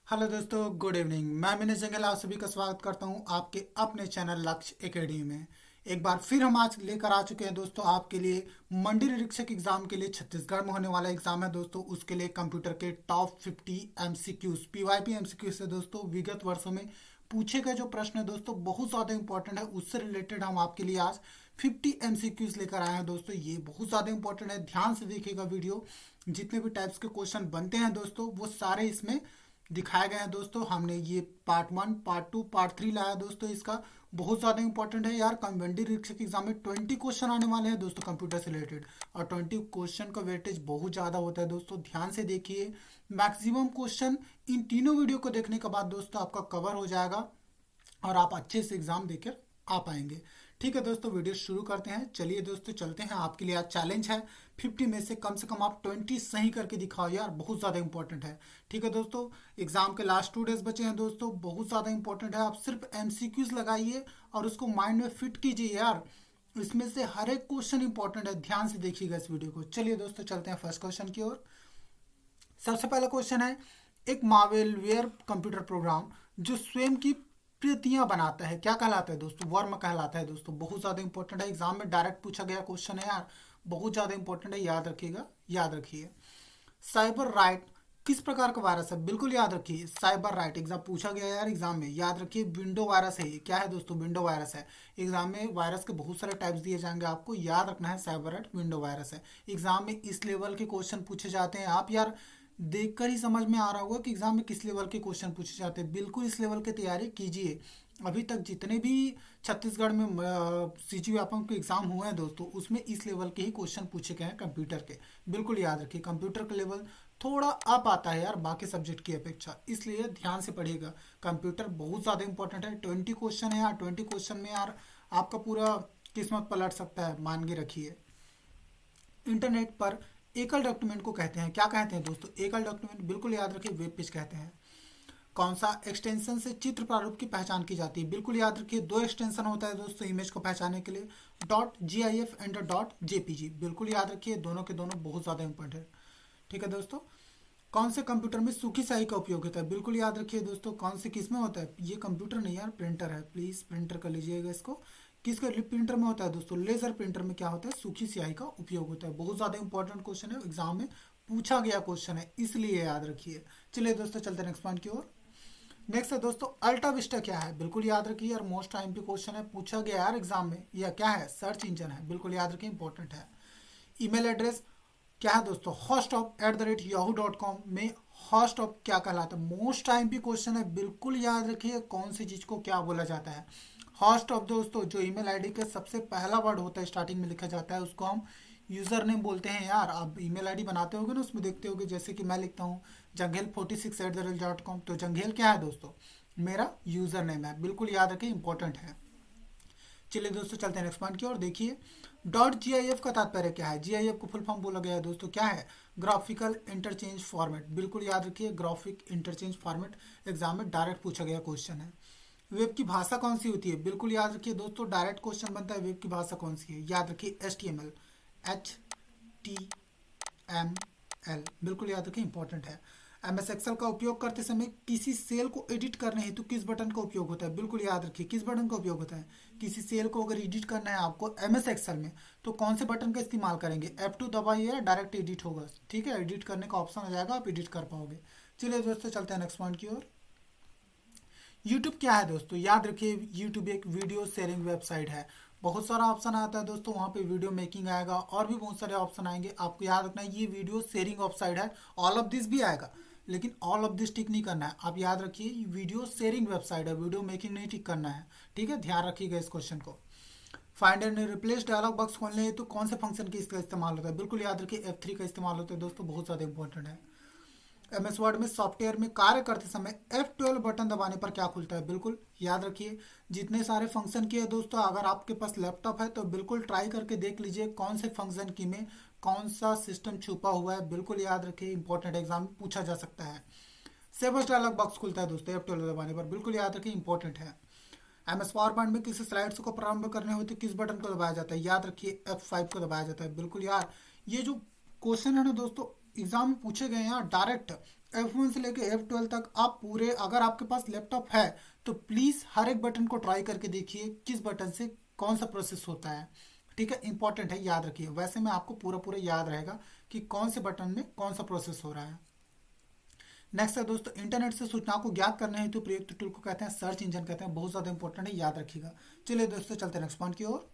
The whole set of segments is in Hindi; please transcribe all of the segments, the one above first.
हेलो दोस्तों, गुड इवनिंग। मैं विनेश जंगल आप सभी का स्वागत करता हूं आपके अपने चैनल लक्ष्य एकेडमी में। एक बार फिर हम आज लेकर आ चुके हैं दोस्तों आपके लिए मंडी निरीक्षक एग्जाम के लिए छत्तीसगढ़ में होने वाला एग्जाम है दोस्तों। उसके लिए कंप्यूटर के टॉप 50 एमसीक्यूज पीवाईपी एमसीक्यू से दोस्तों विगत वर्षों में पूछे गए जो प्रश्न है दोस्तों बहुत ज़्यादा इंपॉर्टेंट है। उससे रिलेटेड हम आपके लिए आज 50 एमसीक्यूज लेकर आए हैं दोस्तों। ये बहुत ज़्यादा इंपॉर्टेंट है, ध्यान से देखिएगा वीडियो। जितने भी टाइप्स के क्वेश्चन बनते हैं दोस्तों वो सारे इसमें दिखाए गए हैं दोस्तों। हमने ये पार्ट 1, पार्ट 2, पार्ट 3 लाया दोस्तों। इसका बहुत ज़्यादा इंपॉर्टेंट है यार। मंडी निरीक्षक एग्जाम में 20 क्वेश्चन आने वाले हैं दोस्तों कंप्यूटर से रिलेटेड, और 20 क्वेश्चन का वेटेज बहुत ज़्यादा होता है दोस्तों। ध्यान से देखिए, मैक्सिमम क्वेश्चन इन तीनों वीडियो को देखने के बाद दोस्तों आपका कवर हो जाएगा और आप अच्छे से एग्जाम देकर आ पाएंगे। ठीक है दोस्तों, वीडियो शुरू करते हैं। चलिए दोस्तों चलते हैं। आपके लिए आज चैलेंज है 50 में से कम आप 20 सही करके दिखाओ यार, बहुत ज़्यादा इंपॉर्टेंट है। ठीक है दोस्तों, एग्जाम के लास्ट 2 डेज बचे हैं दोस्तों, बहुत ज़्यादा इंपॉर्टेंट है। आप सिर्फ एमसीक्यूज लगाइए और उसको माइंड में फिट कीजिए यार। इसमें से हर एक क्वेश्चन इंपॉर्टेंट है, ध्यान से देखिएगा इस वीडियो को। चलिए दोस्तों चलते हैं फर्स्ट क्वेश्चन की ओर। सबसे पहला क्वेश्चन है, एक मावेलवेयर कंप्यूटर प्रोग्राम जो स्वयं की प्रतियां बनाता है क्या कहलाता है दोस्तों? वर्म कहलाता है दोस्तों। बहुत ज्यादा इंपॉर्टेंट है, एग्जाम में डायरेक्ट पूछा गया क्वेश्चन है यार, बहुत ज्यादा इंपॉर्टेंट है, याद रखिएगा, याद रखिए। साइबर राइट किस प्रकार का वायरस है? बिल्कुल याद रखिए, साइबर राइट एग्जाम पूछा गया यार एग्जाम में, याद रखिए। विंडो वायरस है ये, क्या है दोस्तों? विंडो वायरस है। एग्जाम में वायरस के बहुत सारे टाइप्स दिए जाएंगे, आपको याद रखना है साइबर राइट विंडो वायरस है। एग्जाम में इस लेवल के क्वेश्चन पूछे जाते हैं, आप यार देखकर ही समझ में आ रहा होगा कि एग्जाम में किस लेवल के क्वेश्चन पूछे जाते हैं। बिल्कुल इस लेवल की तैयारी कीजिए। अभी तक जितने भी छत्तीसगढ़ में सीजी व्यापम के एग्जाम हुए हैं दोस्तों, उसमें इस लेवल के ही क्वेश्चन पूछे गए हैं कंप्यूटर के। बिल्कुल याद रखिए, कंप्यूटर का लेवल थोड़ा अप आता है यार बाकी सब्जेक्ट की अपेक्षा, इसलिए ध्यान से पढ़िएगा। कंप्यूटर बहुत ज़्यादा इंपॉर्टेंट है। 20 क्वेश्चन है यार, 20 क्वेश्चन में यार आपका पूरा किस्मत पलट सकता है, मान के रखिए। इंटरनेट पर एकल डॉक्यूमेंट को कहते हैं क्या कहते हैं दोस्तों? एकल डॉक्यूमेंट बिल्कुल याद रखिए, वेब पेज कहते हैं। कौन सा एक्सटेंशन से चित्र प्रारूप की पहचान की जाती है? बिल्कुल याद रखिए, 2 एक्सटेंशन होता है दोस्तों इमेज को पहचानने के लिए, .gif एंड .jpg। बिल्कुल याद रखिए, दोनों के दोनों बहुत ज़्यादा इंपॉर्टेंट है। ठीक है दोस्तों, कौन से कंप्यूटर में सूखी स्याही का उपयोग होता है? बिल्कुल याद रखिए दोस्तों, कौन से किस में होता है? ये कंप्यूटर नहीं यार, प्रिंटर है, प्लीज़ प्रिंटर कर लीजिएगा इसको। किसका प्रिंटर में होता है दोस्तों? लेजर प्रिंटर में क्या होता है? सूखी स्याही का उपयोग होता है। बहुत ज़्यादा इंपॉर्टेंट क्वेश्चन है, एग्जाम में पूछा गया क्वेश्चन है, इसलिए याद रखिए। चलिए दोस्तों चलते हैं नेक्स्ट पॉइंट की ओर। नेक्स्ट है दोस्तों, अल्टा विस्टा क्या है? बिल्कुल याद रखिए यार, मोस्ट टाइम पे क्वेश्चन है, पूछा गया यार एग्जाम में। यह क्या है? सर्च इंजन है, बिल्कुल याद रखिए, इंपॉर्टेंट है। ईमेल एड्रेस क्या है दोस्तों? hostop@yahoo.com में हॉस्टॉप क्या कहलाता है? मोस्ट टाइम भी क्वेश्चन है, बिल्कुल याद रखिए कौन सी चीज को क्या बोला जाता है। हॉस्टॉप दोस्तों जो ईमेल आईडी का सबसे पहला वर्ड होता है, स्टार्टिंग में लिखा जाता है, उसको हम यूजर नेम बोलते हैं यार। आप ईमेल आईडी बनाते होगे ना, उसमें देखते होगे, जैसे कि मैं लिखता हूँ जंघेल46@gmail.com, तो जंघेल क्या है दोस्तों? मेरा यूजर नेम है, बिल्कुल याद रखिए, इंपॉर्टेंट है। चलिए दोस्तों चलते हैं नेक्स्ट पॉइंट की ओर। देखिए, .gif का तात्पर्य क्या है? GIF को फुल फॉर्म बोला गया है दोस्तों, क्या है? Graphical interchange format. बिल्कुल याद रखिए, ग्राफिक इंटरचेंज फॉर्मेट एग्जाम में डायरेक्ट पूछा गया क्वेश्चन है। वेब की भाषा कौन सी होती है? बिल्कुल याद रखिए दोस्तों, डायरेक्ट क्वेश्चन बनता है, वेब की भाषा कौन सी है? याद रखिए HTML, HTML, बिल्कुल याद रखिए, इंपॉर्टेंट है। MS एक्सेल का उपयोग करते समय किसी सेल को एडिट करने हेतु किस बटन का उपयोग होता है? बिल्कुल याद रखिए, किस बटन का उपयोग होता है? किसी सेल को अगर एडिट करना है आपको MS एक्सेल में, तो कौन से बटन का इस्तेमाल करेंगे? F2 दबाइए या डायरेक्ट एडिट होगा। ठीक है, एडिट करने का ऑप्शन आ जाएगा, आप एडिट कर पाओगे। चलिए दोस्तों चलते हैं नेक्स्ट पॉइंट की ओर। यूट्यूब क्या है दोस्तों? याद रखिए, यूट्यूब एक वीडियो शेयरिंग वेबसाइट है। बहुत सारा ऑप्शन आता है दोस्तों, वहाँ पे वीडियो मेकिंग आएगा और भी बहुत सारे ऑप्शन आएंगे। आपको याद रखना है ये वीडियो शेयरिंग वेबसाइट है। ऑल ऑफ दिस भी आएगा, लेकिन ऑल ऑफ दिस टिक नहीं करना है। आप याद रखिए, ये वीडियो शेयरिंग वेबसाइट है, वीडियो मेकिंग नहीं टिक करना है। ठीक है, ध्यान रखिएगा इस क्वेश्चन को। Find and replace dialog box खोलने तो कौन से फंक्शन की इसका इस्तेमाल होता है? बिल्कुल याद रखिए, F3 का इस्तेमाल होता है दोस्तों, बहुत ज़्यादा इंपॉर्टेंट है। MS वर्ड में सॉफ्टवेयर में कार्य करते समय F12 बटन दबाने पर क्या खुलता है? बिल्कुल याद रखिए, जितने सारे फंक्शन की है दोस्तों, अगर आपके पास लैपटॉप है तो बिल्कुल ट्राई करके देख लीजिए कौन से फंक्शन की में कौन सा सिस्टम छुपा हुआ है। बिल्कुल याद रखिए, इंपॉर्टेंट एग्जाम में पूछा जा सकता है। सेवर्स डायलॉग बॉक्स खुलता है दोस्तों F12 दबाने पर, बिल्कुल याद रखिए, इंपॉर्टेंट है। MS पावर पॉइंट में किसी स्लाइड्स को प्रारंभ करने हो तो किस बटन को दबाया जाता है? याद रखिए, F5 को दबाया जाता है। बिल्कुल यार, ये जो क्वेश्चन है ना दोस्तों, एग्जाम में पूछे गए हैं यार डायरेक्ट F1 से लेके F12 तक। आप पूरे, अगर आपके पास लैपटॉप है तो प्लीज़ हर एक बटन को ट्राई करके देखिए किस बटन से कौन सा प्रोसेस होता है। ठीक है, इंपॉर्टेंट है, याद रखिए। वैसे में आपको पूरा पूरा याद रहेगा कि कौन से बटन में कौन सा प्रोसेस हो रहा है। नेक्स्ट है दोस्तों, इंटरनेट से सूचनाओं को ज्ञात करने हेतु प्रयुक्त टूल को कहते हैं सर्च इंजन कहते हैं। बहुत ज़्यादा इंपॉर्टेंट है, याद रखिएगा। चलिए दोस्तों चलते हैं नेक्स्ट पॉइंट की ओर।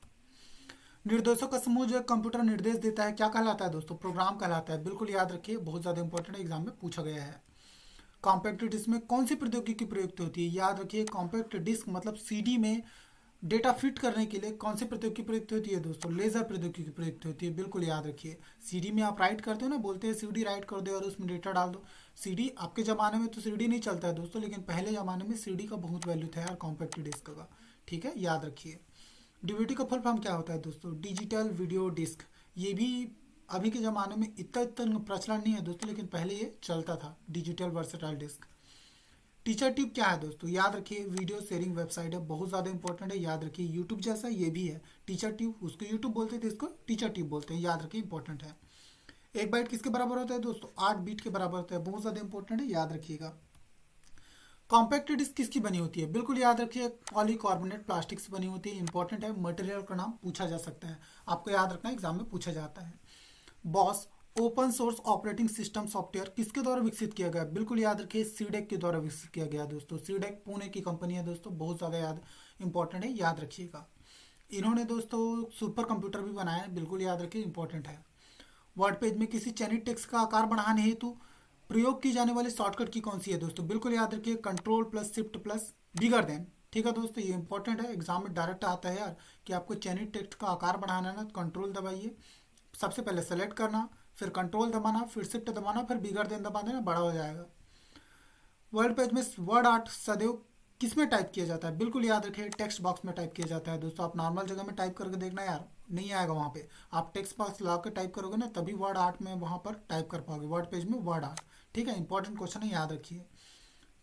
निर्देशों का समूह जो कंप्यूटर निर्देश देता है क्या कहलाता है दोस्तों? प्रोग्राम कहलाता है। बिल्कुल याद रखिए, बहुत ज़्यादा इंपॉर्टेंट है, एग्जाम में पूछा गया है। कॉम्पैक्ट डिस्क में कौन सी प्रौद्योगिकी प्रयुक्त होती है? याद रखिए, कॉम्पैक्ट डिस्क मतलब सीडी में डेटा फिट करने के लिए कौन सी प्रौद्योगिकी प्रयुक्त होती है दोस्तों? लेजर प्रौद्योगिकी प्रयुक्त होती है। बिल्कुल याद रखिए। सीडी में आप राइट करते हो ना, बोलते हैं सीडी राइट कर दो और उसमें डेटा डाल दो। सीडी आपके ज़माने में तो सीडी नहीं चलता है दोस्तों, लेकिन पहले ज़माने में सीडी का बहुत वैल्यू था यार, कॉम्पैक्ट डिस्क का। ठीक है, याद रखिए। डीवीडी का फुल फॉर्म क्या होता है दोस्तों? Digital video disc. ये भी अभी के ज़माने में इतना प्रचलन नहीं है दोस्तों, लेकिन पहले ये चलता था, digital versatile disc. Teacher tube क्या है दोस्तों? याद रखिए, वीडियो शेयरिंग वेबसाइट है, बहुत ज़्यादा इंपॉर्टेंट है, याद रखिए। यूट्यूब जैसा ये भी है टीचर ट्यूब, उसको यूट्यूब बोलते थे, इसको टीचर ट्यूब बोलते हैं, याद रखिए, इंपॉर्टेंट है। एक बाइट किसके बराबर होता है दोस्तों? 8 बीट के बराबर होता है, बहुत ज़्यादा इंपॉर्टेंट है, याद रखिएगा। कॉम्पैक्ट डिस्क किसकी बनी होती है? बिल्कुल याद रखिए, पॉलीकार्बोनेट प्लास्टिक से बनी होती है। इंपॉर्टेंट है, मटेरियल का नाम पूछा जा सकता है, आपको याद रखना है, एग्जाम में पूछा जाता है। Boss open source operating system software किसके द्वारा विकसित किया गया? बिल्कुल याद रखिए, सीडेक के द्वारा विकसित किया गया दोस्तों। सीडेक पुणे की कंपनी है दोस्तों, बहुत ज़्यादा याद इंपॉर्टेंट है, याद रखिएगा। इन्होंने दोस्तों सुपर कंप्यूटर भी बनाया है, बिल्कुल याद रखिए, इंपॉर्टेंट है। वर्ड पेज में किसी चयनित टेक्स्ट का आकार बढ़ाने हेतु प्रयोग की जाने वाली शॉर्टकट की कौन सी है दोस्तों? बिल्कुल याद रखिए, control plus shift plus bigger than. ठीक है दोस्तों, ये इंपॉर्टेंट है, एग्जाम में डायरेक्ट आता है यार कि आपको चयनित टेक्स्ट का आकार बढ़ाना है ना, तो कंट्रोल दबाइए, सबसे पहले सेलेक्ट करना, फिर कंट्रोल दबाना, फिर शिफ्ट दबाना, फिर बिगर देन दबा देना, बड़ा हो जाएगा। वर्ड पेज में वर्ड आर्ट सदैव किस में टाइप किया जाता है? बिल्कुल याद रखिए, टेक्स्ट बॉक्स में टाइप किया जाता है दोस्तों। आप नॉर्मल जगह में टाइप करके देखना यार, नहीं आएगा वहाँ पे। आप टेक्स्ट बॉक्स ला के टाइप करोगे ना, तभी वर्ड आर्ट में वहाँ पर टाइप कर पाओगे, वर्ड पेज में वर्ड आर्ट। ठीक है, इंपॉर्टेंट क्वेश्चन है, याद रखिए।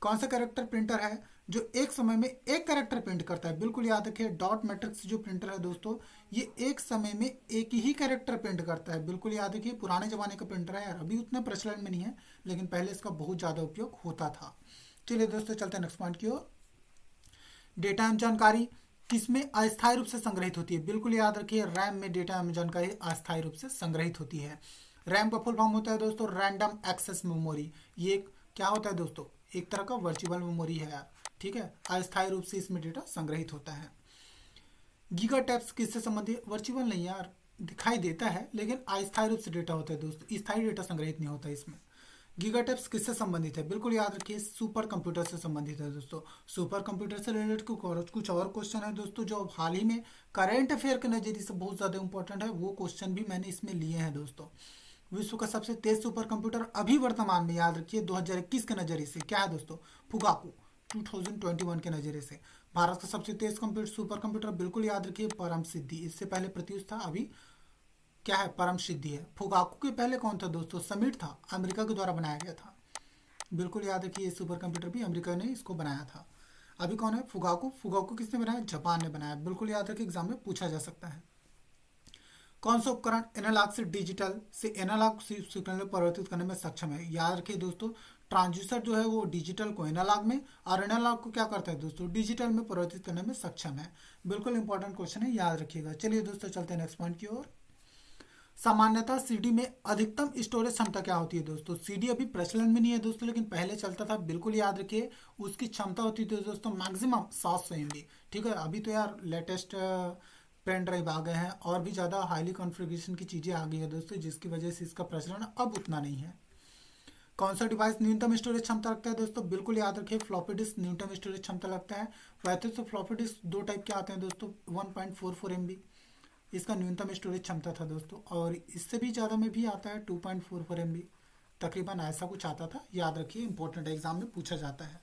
कौन सा कैरेक्टर प्रिंटर है जो एक समय में एक कैरेक्टर प्रिंट करता है? बिल्कुल याद रखिए, डॉट मैट्रिक्स जो प्रिंटर है दोस्तों, ये एक समय में एक ही कैरेक्टर प्रिंट करता है। बिल्कुल याद रखिए, पुराने जमाने का प्रिंटर है यार, अभी उतना प्रचलन में नहीं है, लेकिन पहले इसका बहुत ज़्यादा उपयोग होता था। चलिए दोस्तों चलते हैं नेक्स्ट पॉइंट की ओर। डेटा एवं जानकारी किसमें अस्थायी रूप से संग्रहित होती है? बिल्कुल याद रखिए, रैम में डेटा एवं जानकारी अस्थायी रूप से संग्रहित होती है। रैम का फुल फॉर्म होता है दोस्तों रैंडम एक्सेस मेमोरी। ये क्या होता है दोस्तों? एक तरह का वर्चुअल मेमोरी है यार। ठीक है, अस्थायी रूप से इसमें डेटा संग्रहित होता है। गीगा टैप्स किससे संबंधित? वर्चुअल नहीं यार, दिखाई देता है, लेकिन अस्थायी रूप से डेटा होता है दोस्तों, स्थायी डेटा संग्रहित नहीं होता इसमें। गीगा टैप्स किससे संबंधित है? बिल्कुल याद रखिए, सुपर कंप्यूटर से संबंधित है दोस्तों। सुपर कंप्यूटर से रिलेटेड कुछ और क्वेश्चन है दोस्तों, जो हाल ही में करंट अफेयर के नजरिए से बहुत ज़्यादा इंपॉर्टेंट है, वो क्वेश्चन भी मैंने इसमें लिए हैं दोस्तों। विश्व का सबसे तेज सुपर कंप्यूटर अभी वर्तमान में, याद रखिए, 2021 के नजरिए से क्या है दोस्तों? फुगाकू। 2021 के नजरिए से भारत का सबसे तेज सुपर कंप्यूटर, बिल्कुल याद रखिए, परम सिद्धि। इससे पहले प्रत्युष था, अभी क्या है? परम सिद्धि है। फुगाकू के पहले कौन था दोस्तों? समिट था, अमेरिका के द्वारा बनाया गया था। बिल्कुल याद रखिए, ये सुपर कंप्यूटर भी अमेरिका ने इसको बनाया था। अभी कौन है? फुगाकू। फुगाकू किसने बनाया? जापान ने बनाया। बिल्कुल याद रखिए, एग्जाम में पूछा जा सकता है। कौन सा उपकरण एनालॉग से डिजिटल से एनालॉग सिग्नल में परिवर्तित करने में सक्षम है? याद रखिए दोस्तों, ट्रांसड्यूसर जो है वो डिजिटल को एनालॉग में और एनालॉग को क्या करता है दोस्तों? डिजिटल में परिवर्तित करने में सक्षम है। बिल्कुल इंपॉर्टेंट क्वेश्चन है, याद रखिएगा। चलिए दोस्तों चलते हैं नेक्स्ट पॉइंट की ओर। सामान्यतः सीडी में अधिकतम स्टोरेज क्षमता क्या होती है दोस्तों? सीडी अभी प्रचलन में नहीं है दोस्तों, लेकिन पहले चलता था। बिल्कुल याद रखिए, उसकी क्षमता होती थी दोस्तों मैक्सिमम 700 MB। ठीक है, अभी तो यार लेटेस्ट पेन ड्राइव आ गए हैं, और भी ज़्यादा हाईली कॉन्फ़िगरेशन की चीज़ें आ गई है दोस्तों, जिसकी वजह से इसका प्रचलन अब उतना नहीं है। कौन सा डिवाइस न्यूनतम स्टोरेज क्षमता रखता है दोस्तों? बिल्कुल याद रखिए, फ्लॉपी डिस्क न्यूनतम स्टोरेज क्षमता लगता है। वैसे तो फ्लॉपी डिस्क दो टाइप के आते हैं दोस्तों, 1.44 MB इसका न्यूनतम स्टोरेज क्षमता था दोस्तों, और इससे भी ज़्यादा में भी आता है 2.44 MB, तकरीबन ऐसा कुछ आता था, याद रखिए, इंपॉर्टेंट एग्जाम में पूछा जाता है।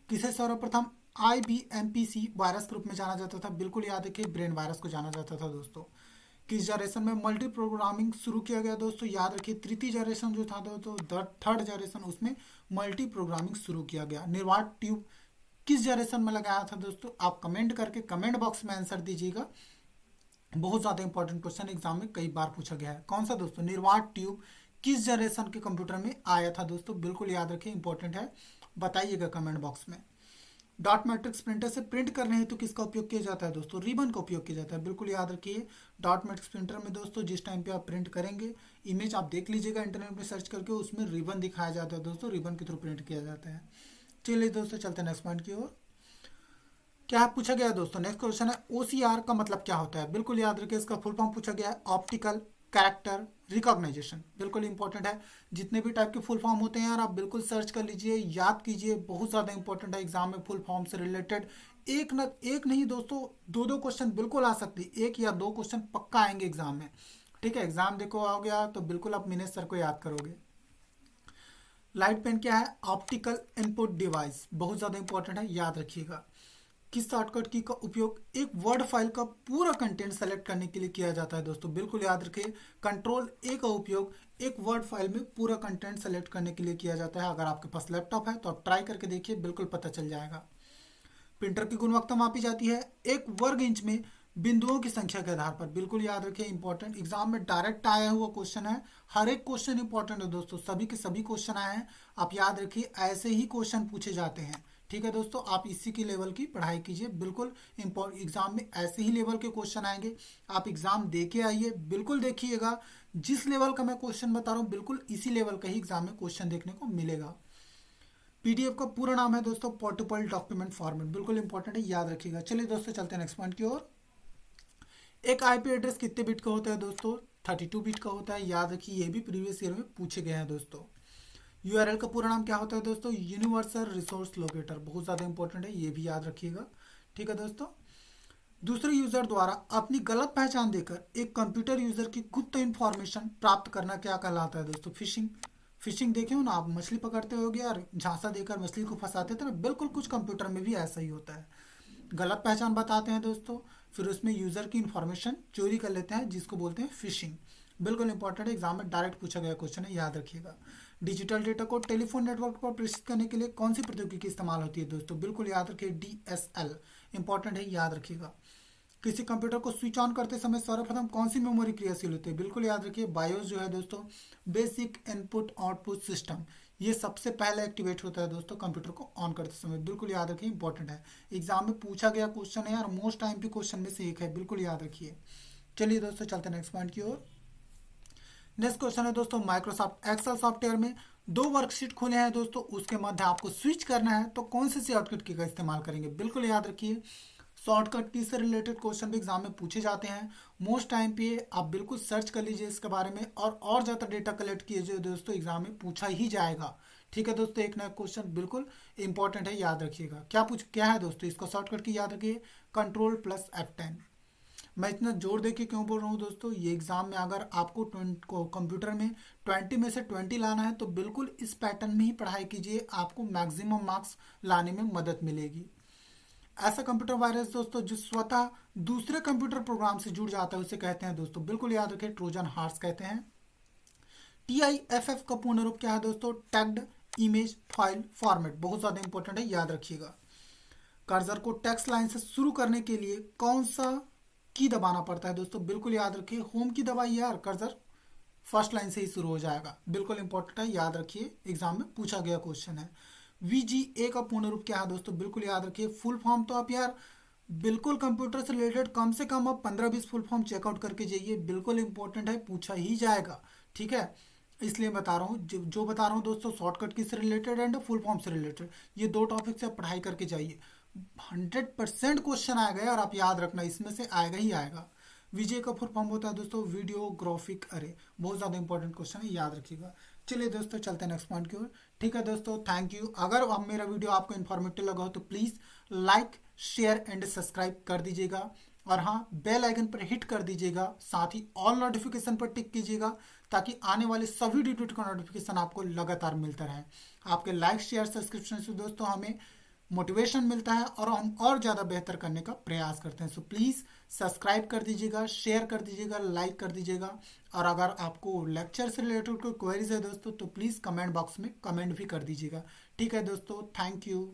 किसे सर्वप्रथम IBMPC वायरस के रूप में जाना जाता था? बिल्कुल याद रखिए, ब्रेन वायरस को जाना जाता था दोस्तों। किस जनरेशन में मल्टी प्रोग्रामिंग शुरू किया गया दोस्तों? याद रखिए, तृतीय जनरेशन जो था दोस्तों, थर्ड जनरेशन, उसमें मल्टी प्रोग्रामिंग शुरू किया गया। निर्वात ट्यूब किस जनरेशन में लगाया था दोस्तों? आप कमेंट करके कमेंट बॉक्स में आंसर दीजिएगा, बहुत ज़्यादा इंपॉर्टेंट क्वेश्चन एग्जाम में कई बार पूछा गया है। कौन सा दोस्तों? निर्वात ट्यूब किस जनरेशन के कंप्यूटर में आया था दोस्तों, बिल्कुल याद रखिए, इंपॉर्टेंट है, बताइएगा कमेंट बॉक्स में। डॉट मैट्रिक्स प्रिंटर से प्रिंट करने हेतु किसका उपयोग किया जाता है दोस्तों, रिबन का उपयोग किया जाता है, बिल्कुल याद रखिए। डॉट मैट्रिक्स प्रिंटर में दोस्तों जिस टाइम पे आप प्रिंट करेंगे, इमेज आप देख लीजिएगा इंटरनेट में सर्च करके, उसमें रिबन दिखाया जाता है दोस्तों, रिबन के थ्रू प्रिंट किया जाता है। चलिए दोस्तों चलते हैं नेक्स्ट पॉइंट की ओर। क्या पूछा गया है दोस्तों, नेक्स्ट क्वेश्चन है ओसीआर का मतलब क्या होता है, बिल्कुल याद रखिए, इसका फुल फॉर्म पूछा गया है, ऑप्टिकल कैरेक्टर रिकॉग्नाइजेशन, बिल्कुल इंपॉर्टेंट है। जितने भी टाइप के फुल फॉर्म होते हैं यार आप बिल्कुल सर्च कर लीजिए, याद कीजिए, बहुत ज़्यादा इंपॉर्टेंट है एग्जाम में फुल फॉर्म से रिलेटेड। एक नहीं दोस्तों, दो क्वेश्चन बिल्कुल आ सकती है, एक या दो क्वेश्चन पक्का आएंगे एग्जाम में, ठीक है। एग्जाम देखो आ गया तो बिल्कुल आप मिनेश सर को याद करोगे। लाइट पेन क्या है, ऑप्टिकल इनपुट डिवाइस, बहुत ज़्यादा इंपॉर्टेंट है, याद रखिएगा। किस शॉर्टकट की का उपयोग एक वर्ड फाइल का पूरा कंटेंट सेलेक्ट करने के लिए किया जाता है दोस्तों, बिल्कुल याद रखिए, कंट्रोल ए का उपयोग एक वर्ड फाइल में पूरा कंटेंट सेलेक्ट करने के लिए किया जाता है। अगर आपके पास लैपटॉप है तो आप ट्राई करके देखिए, बिल्कुल पता चल जाएगा। प्रिंटर की गुणवत्ता मापी जाती है एक वर्ग इंच में बिंदुओं की संख्या के आधार पर, बिल्कुल याद रखिए, इंपॉर्टेंट, एग्जाम में डायरेक्ट आया हुआ क्वेश्चन है, हर एक क्वेश्चन इंपॉर्टेंट है दोस्तों, सभी के सभी क्वेश्चन आए हैं, आप याद रखिए, ऐसे ही क्वेश्चन पूछे जाते हैं, ठीक है दोस्तों। आप इसी की लेवल की पढ़ाई कीजिए, बिल्कुल एग्जाम में ऐसे ही लेवल के क्वेश्चन आएंगे, आप एग्जाम दे के आइए, बिल्कुल देखिएगा, जिस लेवल का मैं क्वेश्चन बता रहा हूँ बिल्कुल इसी लेवल का ही एग्जाम में क्वेश्चन देखने को मिलेगा। पीडीएफ का पूरा नाम है दोस्तों पोर्टेबल डॉक्यूमेंट फॉर्मेट, बिल्कुल इंपॉर्टेंट है, याद रखिएगा। चलिए दोस्तों चलते हैं नेक्स्ट पॉइंट की ओर। एक आईपी एड्रेस कितने बिट का होता है दोस्तों, 32 बिट का होता है, याद रखिए, ये भी प्रीवियस ईयर में पूछे गए हैं दोस्तों। यूआरएल का पूरा नाम क्या होता है दोस्तों, यूनिवर्सल रिसोर्स लोकेटर, बहुत ज़्यादा इंपॉर्टेंट है, ये भी याद रखिएगा, ठीक है दोस्तों। दूसरे यूजर द्वारा अपनी गलत पहचान देकर एक कंप्यूटर यूजर की गुप्त इंफॉर्मेशन प्राप्त करना क्या कहलाता है दोस्तों, फिशिंग। फिशिंग देखे हो ना आप, मछली पकड़ते होगे यार, झांसा देकर मछली को फंसाते थे ना, बिल्कुल कुछ कंप्यूटर में भी ऐसा ही होता है, गलत पहचान बताते हैं दोस्तों, फिर उसमें यूजर की इंफॉर्मेशन चोरी कर लेते हैं, जिसको बोलते हैं फिशिंग, बिल्कुल इंपॉर्टेंट है, एग्जाम में डायरेक्ट पूछा गया क्वेश्चन है, याद रखिएगा। डिजिटल डेटा को टेलीफोन नेटवर्क पर प्रेषित करने के लिए कौन सी प्रौद्योगिकी इस्तेमाल होती है दोस्तों, बिल्कुल याद रखिए, डीएसएल, इंपॉर्टेंट है, याद रखिएगा। किसी कंप्यूटर को स्विच ऑन करते समय सर्वप्रथम कौन सी मेमोरी क्रियाशील होती है, बिल्कुल याद रखिए, बायोस जो है दोस्तों, बेसिक इनपुट आउटपुट सिस्टम, ये सबसे पहले एक्टिवेट होता है दोस्तों कंप्यूटर को ऑन करते समय, बिल्कुल याद रखिए, इंपॉर्टेंट है, एग्जाम में पूछा गया क्वेश्चन है यार, मोस्ट टाइम के क्वेश्चन में से एक है, बिल्कुल याद रखिए। चलिए दोस्तों चलते हैं नेक्स्ट पॉइंट की ओर। नेक्स्ट क्वेश्चन है दोस्तों, माइक्रोसॉफ्ट एक्सेल सॉफ्टवेयर में दो वर्कशीट खुले हैं दोस्तों, उसके मध्य आपको स्विच करना है तो कौन से शॉर्टकट की का इस्तेमाल करेंगे, बिल्कुल याद रखिए, शॉर्टकट की से रिलेटेड क्वेश्चन भी एग्जाम में पूछे जाते हैं, मोस्ट टाइम पे आप बिल्कुल सर्च कर लीजिए इसके बारे में, और ज़्यादा डेटा कलेक्ट कीजिए दोस्तों, एग्जाम में पूछा ही जाएगा, ठीक है दोस्तों। एक नया क्वेश्चन बिल्कुल इंपॉर्टेंट है, याद रखिएगा, क्या है दोस्तों, इसको शॉर्टकट की याद रखिए, कंट्रोल प्लस F10। मैं इतना जोर दे के क्यों बोल रहा हूँ दोस्तों, ये एग्जाम में अगर आपको कंप्यूटर में 20 में से 20 लाना है तो बिल्कुल इस पैटर्न में ही पढ़ाई कीजिए, आपको मैक्सिमम मार्क्स लाने में मदद मिलेगी। ऐसा कंप्यूटर वायरस दोस्तों जो स्वतः दूसरे कंप्यूटर प्रोग्राम से जुड़ जाता है उसे कहते हैं दोस्तों, बिल्कुल याद रखें, ट्रोजन हार्स कहते हैं। TIFF का पूर्ण रूप क्या है दोस्तों, टैग्ड इमेज फाइल फॉर्मेट, बहुत ज्यादा इंपॉर्टेंट है, याद रखिएगा। कर्सर को टेक्स्ट लाइन से शुरू करने के लिए कौन सा की दबाना पड़ता है दोस्तों, बिल्कुल याद रखिए, होम की दबाइए यार, कर्सर फर्स्ट लाइन से ही शुरू हो जाएगा, बिल्कुल इंपॉर्टेंट है, याद रखिए, एग्जाम में पूछा गया क्वेश्चन है। VGA का पूर्ण रूप क्या है दोस्तों, बिल्कुल याद रखिए, फुल फॉर्म तो आप यार बिल्कुल कंप्यूटर से रिलेटेड कम से कम आप 15-20 फुल फॉर्म चेकआउट करके जाइए, बिल्कुल इंपॉर्टेंट है, पूछा ही जाएगा, ठीक है, इसलिए बता रहा हूँ, जो बता रहा हूँ दोस्तों, शॉर्टकट की से रिलेटेड एंड फुल फॉर्म से रिलेटेड, ये दो टॉपिक से आप पढ़ाई करके जाइए, 100% क्वेश्चन आएगा यार, आप याद रखना, इसमें से आएगा ही आएगा। VGA का फुल फॉर्म होता है दोस्तों वीडियो ग्राफिक अरे, बहुत ज़्यादा इंपॉर्टेंट क्वेश्चन है, याद रखिएगा। चलिए दोस्तों चलते हैं नेक्स्ट पॉइंट की ओर, ठीक है दोस्तों, थैंक यू। अगर अब मेरा वीडियो आपको इन्फॉर्मेटिव लगा हो तो please like share and subscribe कर दीजिएगा, और हाँ बेल आइकन पर हिट कर दीजिएगा, साथ ही ऑल नोटिफिकेशन पर टिक कीजिएगा ताकि आने वाले सभी वीडियो का नोटिफिकेशन आपको लगातार मिलता रहे। आपके लाइक शेयर सब्सक्रिप्शन से दोस्तों हमें मोटिवेशन मिलता है और हम और ज़्यादा बेहतर करने का प्रयास करते हैं। सो प्लीज़ सब्सक्राइब कर दीजिएगा, शेयर कर दीजिएगा, लाइक कर दीजिएगा, और अगर आपको लेक्चर से रिलेटेड कोई क्वेरीज है दोस्तों तो प्लीज़ कमेंट बॉक्स में कमेंट भी कर दीजिएगा, ठीक है दोस्तों, थैंक यू।